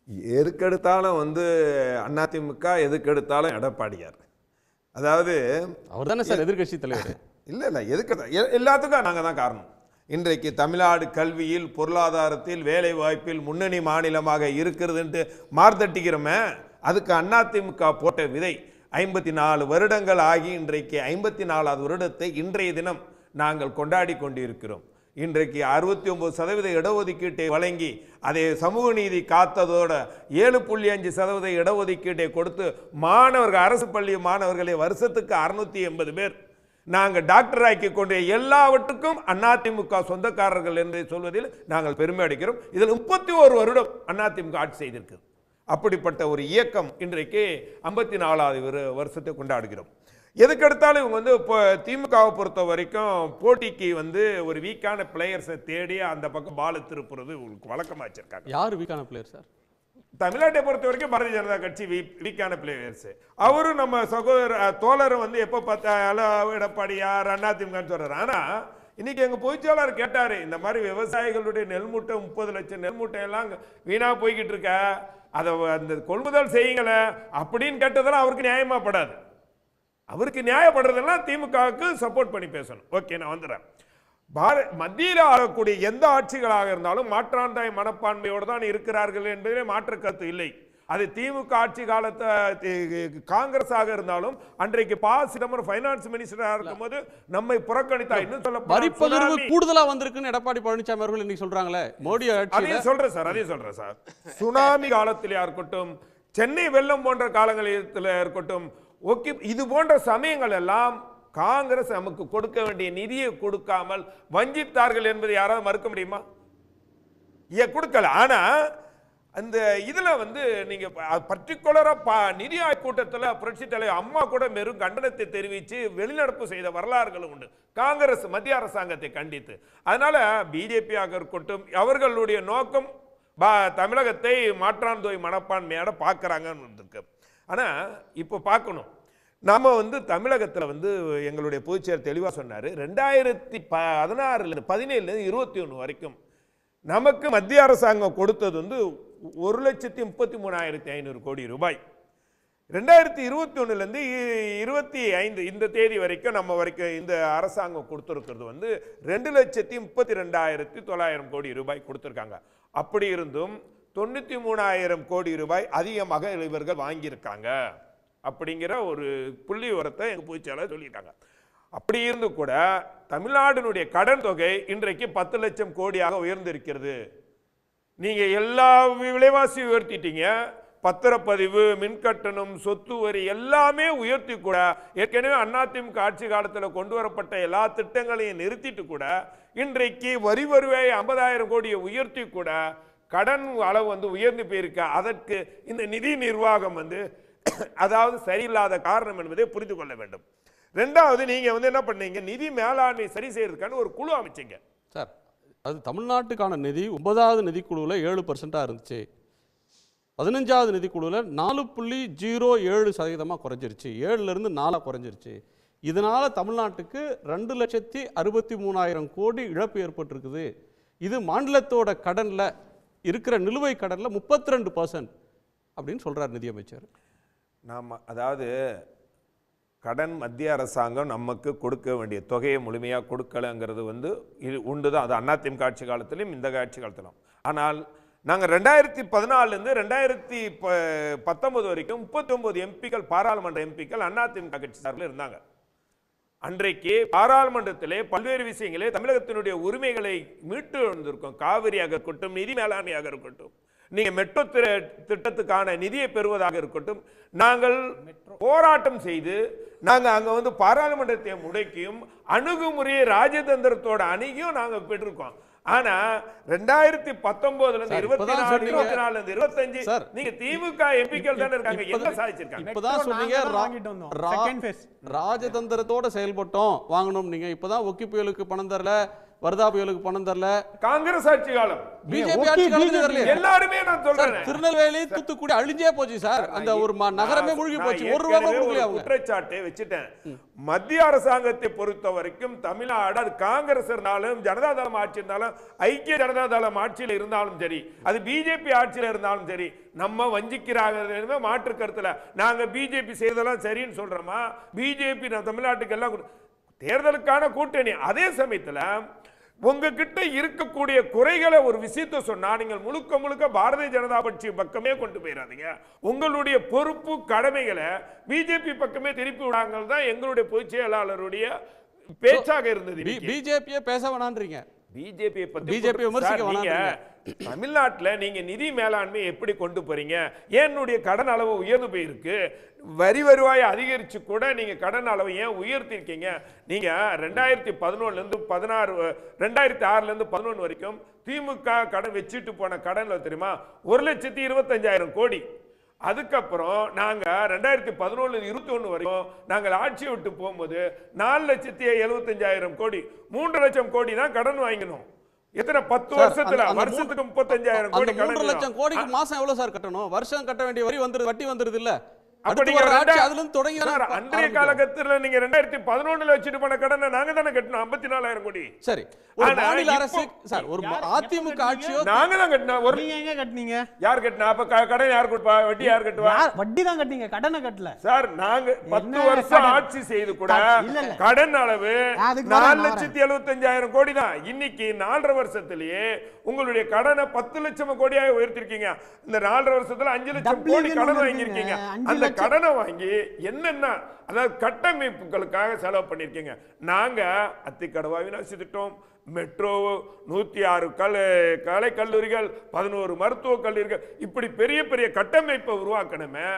எதுக்கெடுத்தாலும் அதிமுக, எதுக்கெடுத்தாலும் எடப்பாடியார். அதாவது அவர் தானே சார் எதிர்கட்சி தலைவர். இல்லை எதுக்கு எல்லாத்துக்கும் நாங்கள் தான் காரணம். இன்றைக்கு தமிழ்நாடு கல்வியில், பொருளாதாரத்தில், வேலை வாய்ப்பில் முன்னணி மாநிலமாக இருக்கிறதுன்ட்டு மார்த்தட்டிக்கிறோமே, அதுக்கு அதிமுக போட்ட விதை. 54 வருடங்கள் ஆகி இன்றைக்கு 54வது வருடத்தை இன்றைய தினம் நாங்கள் கொண்டாடி கொண்டிருக்கிறோம். இன்றைக்கு 69% இடஒதுக்கீட்டை வழங்கி அதை சமூக நீதி காத்ததோட 7.5% இடஒதுக்கீட்டை கொடுத்து மாணவர்கள், அரசு பள்ளி மாணவர்களை வருஷத்துக்கு 680 பேர் நாங்கள் டாக்டர் ஆக்கி கொண்ட எல்லாவற்றுக்கும் அதிமுக சொந்தக்காரர்கள் என்று சொல்வதில் நாங்கள் பெருமை அடைக்கிறோம். இதில் 31 வருடம் அதிமுக ஆட்சி செய்திருக்கு. அப்படிப்பட்ட ஒரு இயக்கம் இன்றைக்கு 54வது வருஷத்தை கொண்டாடுகிறோம். எதுக்கெடுத்தாலும் இவங்க இப்போ திமுகவை பொறுத்த வரைக்கும் போட்டிக்கு ஒரு வீக்கான பிளேயர்ஸை தேடி அந்த பக்கம் பால திருப்புறது உங்களுக்கு வழக்கமாக வச்சிருக்காங்க. யார் வீக்கான பிளேயர் சார்? தமிழ்நாட்டை பொறுத்த வரைக்கும் பாரதிய ஜனதா கட்சி வீக்கான பிளேயர்ஸ். அவரும் நம்ம சகோதர தோழர் எப்போ பார்த்தாலும் எடப்பாடியார் அதிமுகன்னு சொல்றாரு. ஆனா இன்னைக்கு எங்க பொதுச்செயலாளர் கேட்டாரு, இந்த மாதிரி விவசாயிகளுடைய நெல் மூட்டை 30 லட்சம் நெல் மூட்டை எல்லாம் வீணா போய்கிட்டு இருக்க, அதை அந்த கொள்முதல் செய்யுங்கள அப்படின்னு கேட்டதெல்லாம் அவருக்கு நியாயமா படாது. அவருக்கு நியாயப்படுறதெல்லாம் திமுகவுக்கு சப்போர்ட் பண்ணி பேசணும். ஓகே, நான் வந்துடுறேன். மத்தியில் ஆளக்கூடிய எந்த ஆட்சிகளாக இருந்தாலும் மாற்றாந்தாய் மனப்பான்மையோடு தான் இருக்கிறார்கள் என்பதிலே மாற்று கருத்து இல்லை. அது திமுக ஆட்சி காலத்தை காங்கிரஸாக இருந்தாலும் அன்றைக்கு ப. சிதம்பரம் ஃபைனான்ஸ் மினிஸ்டராக இருக்கும்போது நம்மை புறக்கணித்தா. இன்னும் சொல்ல வரி பகிர்வு கூடுதலா வந்திருக்குன்னு எடப்பாடி பழனிசாமி அவர்கள் இன்னைக்கு சொல்றாங்களே, மோடி அதையும் சொல்றேன் சார். சுனாமி காலத்திலே இருக்கட்டும், சென்னை வெள்ளம் போன்ற காலங்களில் இருக்கட்டும், ஓகே, இது போன்ற சமயங்கள் எல்லாம் காங்கிரஸ் நமக்கு கொடுக்க வேண்டிய நிதியை கொடுக்காமல் வஞ்சித்தார்கள் என்பதை யாராவது மறுக்க முடியுமா? கொடுக்கல. ஆனா அந்த இதுல நீங்க பர்டிகுலரா நிதி ஆய்வு கூட்டத்தில் புரட்சி தலைவர் அம்மா கூட வெறும் கண்டனத்தை தெரிவித்து வெளிநடப்பு செய்த வரலாறுகளும் உண்டு, காங்கிரஸ் மத்திய அரசாங்கத்தை கண்டித்து. அதனால பிஜேபியாக இருக்கட்டும், அவர்களுடைய நோக்கம் தமிழகத்தை மாற்றாந்தோய் மனப்பான்மையோட பார்க்கறாங்கன்னு இருக்கு. ஆனா இப்போ பார்க்கணும், நாம தமிழகத்தில் எங்களுடைய பொதுச்செயலர் தெளிவாக சொன்னார், 2016 17 21 வரைக்கும் நமக்கு மத்திய அரசாங்கம் கொடுத்தது 1,33,500 கோடி ரூபாய். 2021 25 இந்த தேதி வரைக்கும் நம்ம வரைக்கும் இந்த அரசாங்கம் கொடுத்திருக்கிறது 2,32,900 கோடி ரூபாய் கொடுத்திருக்காங்க. அப்படி இருந்தும் 93,000 கோடி ரூபாய் அதிகமாக இவர்கள் வாங்கியிருக்காங்க அப்படிங்கிற ஒரு புள்ளி விவரத்தை எங்க பொதுச்செயலாளர் சொல்லியிருக்காங்க. அப்படி இருந்து கூட தமிழ்நாட்டினுடைய கடன் தொகை இன்றைக்கு 10 லட்சம் கோடியாக உயர்ந்திருக்கிறது. நீங்க எல்லா விலைவாசி உயர்த்திட்டீங்க, பத்திரப்பதிவு, மின்கட்டணம், சொத்து வரி எல்லாமே உயர்த்தி கூட, ஏற்கனவே அதிமுக ஆட்சி காலத்தில் கொண்டு வரப்பட்ட எல்லா திட்டங்களையும் நிறுத்திட்டு கூட இன்றைக்கு வரி வருவாய் 50,000 கோடியை உயர்த்தி கூட கடன் அளவு உயர்ந்து போயிருக்க. அதற்கு இந்த நிதி நிர்வாகம் அதாவது சரியில்லாத காரணம் என்பதை புரிந்து கொள்ள வேண்டும். ரெண்டாவது, நீங்க என்ன பண்ணீங்க, நிதி மேலாண்மை சரி செய்யறதுக்கான ஒரு குழு அமைச்சீங்க சார். அது தமிழ்நாட்டுக்கான நிதி 9வது நிதிக்குழுவில் 7% இருந்துச்சு, 15வது நிதிக்குழுவில் 4.07% குறைஞ்சிருச்சு, 7லிருந்து 4 குறைஞ்சிருச்சு. இதனால தமிழ்நாட்டுக்கு 2,63,000 கோடி இழப்பு ஏற்பட்டிருக்குது. இது மாநிலத்தோட கடன்ல இருக்கிற நிலுவை கடன்ல 32% அப்படின்னு சொல்றார் நிதியமைச்சர். அதாவது கடன் மத்திய அரசாங்கம் நமக்கு கொடுக்க வேண்டிய தொகையை முழுமையாக கொடுக்கலங்கிறது உண்டு தான். அது அதிமுக ஆட்சி காலத்திலும் இந்த ஆட்சி காலத்திலும். ஆனால் நாங்கள் 2014 2019 வரைக்கும் 39 எம்பிக்கள், பாராளுமன்ற எம்பிக்கள் அதிமுக கட்சி சார்பில் இருந்தாங்க. அன்றைக்கு பாராளுமன்றத்திலே பல்வேறு விஷயங்களே தமிழகத்தினுடைய உரிமைகளை மீட்டு வந்திருக்கும். காவிரியாக இருக்கட்டும், நிதி மேலாண்மையாக இருக்கட்டும், நீங்க மெட்ரோ திட்டத்துக்கான நிதியை பெறுவதாக இருக்கட்டும், நாங்கள் போராட்டம் செய்து நாங்க அங்க பாராளுமன்றத்தை முடக்கியும் அணுகுமுறையை ராஜதந்திரத்தோட அணுகியும் நாங்க பெற்றிருக்கோம். ஆனா 2019 24 24 25 நீங்க திமுக எம்பிக்கள் தானே இருக்காங்க, என்ன சாதிச்சிருக்காங்க? இப்பதான் சொன்னீங்க ராஜதந்திரத்தோட செயல்பட்டோம் வாங்கணும். நீங்க இப்பதான் ஒக்கி புயலுக்கு பணம் தரல, வர்தா புயலுக்கு பணம் தரல, காங்கிரஸ் ஆட்சி காலம், பிஜேபி ஆட்சி காலத்துல தரல. எல்லாருமே நான் சார், சொல்றேன். திருநெல்வேலி தூத்துக்குடி அழிஞ்சே போச்சு சார். அந்த ஒரு நகரமே மூழ்கி போச்சு. ஒரு ரூபா கொடுக்கல அவங்க. குற்றச்சாட்டை வச்சுட்டேன். மத்திய அரசாங்கத்தை பொறுத்த வரைக்கும் தமிழ்நாடு அது காங்கிரஸ் இருந்தாலும் ஜனதா தளம் ஆட்சி இருந்தாலும் ஐக்கிய ஜனதா தளம் ஆட்சியில் இருந்தாலும் சரி, அது பிஜேபி ஆட்சியில் இருந்தாலும் சரி, நம்ம வஞ்சிக்கிறாங்க மாற்று கருத்துல. நாங்க பிஜேபி செய்ததெல்லாம் சரின்னு சொல்றோமா? பிஜேபி தமிழ்நாட்டுக்கு எல்லாம் தேர்தலுக்கான கூட்டணி. அதே சமயத்துல உங்ககிட்ட இருக்கக்கூடிய குறைகளை ஒரு விஷயத்தை சொன்னா நீங்கள் முழுக்க முழுக்க பாரதிய ஜனதா கட்சி பக்கமே கொண்டு போயிடாதீங்க. உங்களுடைய பொறுப்பு கடமைகளை பிஜேபி பக்கமே திருப்பி விடாங்க தான் எங்களுடைய பொதுச் செயலாளருடைய பேச்சாக இருந்தது. பிஜேபியே பேச வேணான்றீங்க. பிஜேபியை பத்தி பிஜேபி விமர்சிக்க வேணான்றீங்க. தமிழ்நாட்டில் நீங்க நிதி மேலாண்மை எப்படி கொண்டு போறீங்க? என்னுடைய கடன் அளவு உயர்ந்து போயிருக்கு, வரி வருவாயை அதிகரிச்சு கூட நீங்க கடன் அளவை ஏன் உயர்த்திருக்கீங்க? நீங்க 2011 இருந்து 16, 2006 இருந்து 11 வரைக்கும் திமுக கடன் வச்சுட்டு போன கடன்ல தெரியுமா 1,25,000 கோடி. அதுக்கப்புறம் நாங்க 2011 21 வரைக்கும் நாங்கள் ஆட்சியை விட்டு போகும்போது 4,75,000 கோடி, 3 லட்சம் கோடி தான் கடன் வாங்கினோம். எத்தனை 10 வருஷத்துல? வருஷத்துக்கு 35,000 கோடி. 3 லட்சம் கோடிக்கு மாசம் எவ்வளவு சார் கட்டணும்? வருஷம் கட்ட வேண்டிய வரி வந்துருது, வட்டி வந்துருது இல்ல? அன்றைய காலகட்டத்தில் நீங்க 2011 வச்சுட்டு போன கடனை நாங்க தானே கட்டணும் 54,000 கோடி. சரி, ஒரு மாநில அரசு சார், ஒரு அதிமுக ஆட்சியோ நாங்க தான் கட்டணும். ஒரு நீங்க எங்க கட்டனீங்க? யார் கட்டனா? அப்ப கடன் யார் கொடுப்பா? வட்டி யார் கட்டுவா? வட்டி தான் கட்டீங்க, கடனை கட்டல சார். நாங்க 10 வருஷம் ஆட்சி செய்து கூட கடன் அளவு 4,75,000 கோடி தான். இன்னைக்கு 4.5 வருஷத்திலேயே உங்களுடைய கடனை 10 லட்சம் கோடியாக உயர்த்திருக்கீங்க. இந்த 4.5 வருஷத்துல 5 லட்சம் கோடி கடன் வாங்கியிருக்கீங்க. அந்த கடனை வாங்கி என்னென்ன அதாவது கட்டமைப்புகளுக்காக செலவு பண்ணிருக்கீங்க. நாங்க அத்திக்கடவா விநாசி திட்டம், மெட்ரோ, 106 கலை கல்லூரிகள், 11 மருத்துவக் கல்லூரிகள், இப்படி பெரிய பெரிய கட்டமைப்பை உருவாக்கணுமே.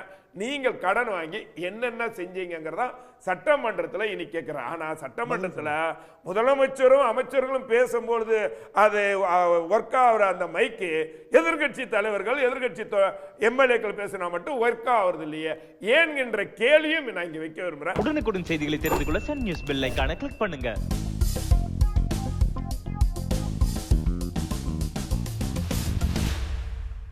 நீங்கள் கடன் வாங்கி என்னென்ன செஞ்சீங்கிறதா சட்டமன்றத்தில் இனி கேட்கிறேன். ஆனா சட்டமன்றத்தில் முதலமைச்சரும் அமைச்சர்களும் பேசும்பொழுது அது ஒர்க் ஆகிற அந்த மைக்கு எதிர்கட்சி தலைவர்கள் எதிர்கட்சி எம்எல்ஏக்கள் பேசினா மட்டும் ஒர்க் ஆகுறது இல்லையே ஏன்கின்ற கேள்வியும் நான் இங்க வைக்க விரும்புறேன். உடனுக்குடன் செய்திகளை தெரிந்து கொள்ள சன் நியூஸ் பெல் ஐகானை கிளிக் பண்ணுங்க.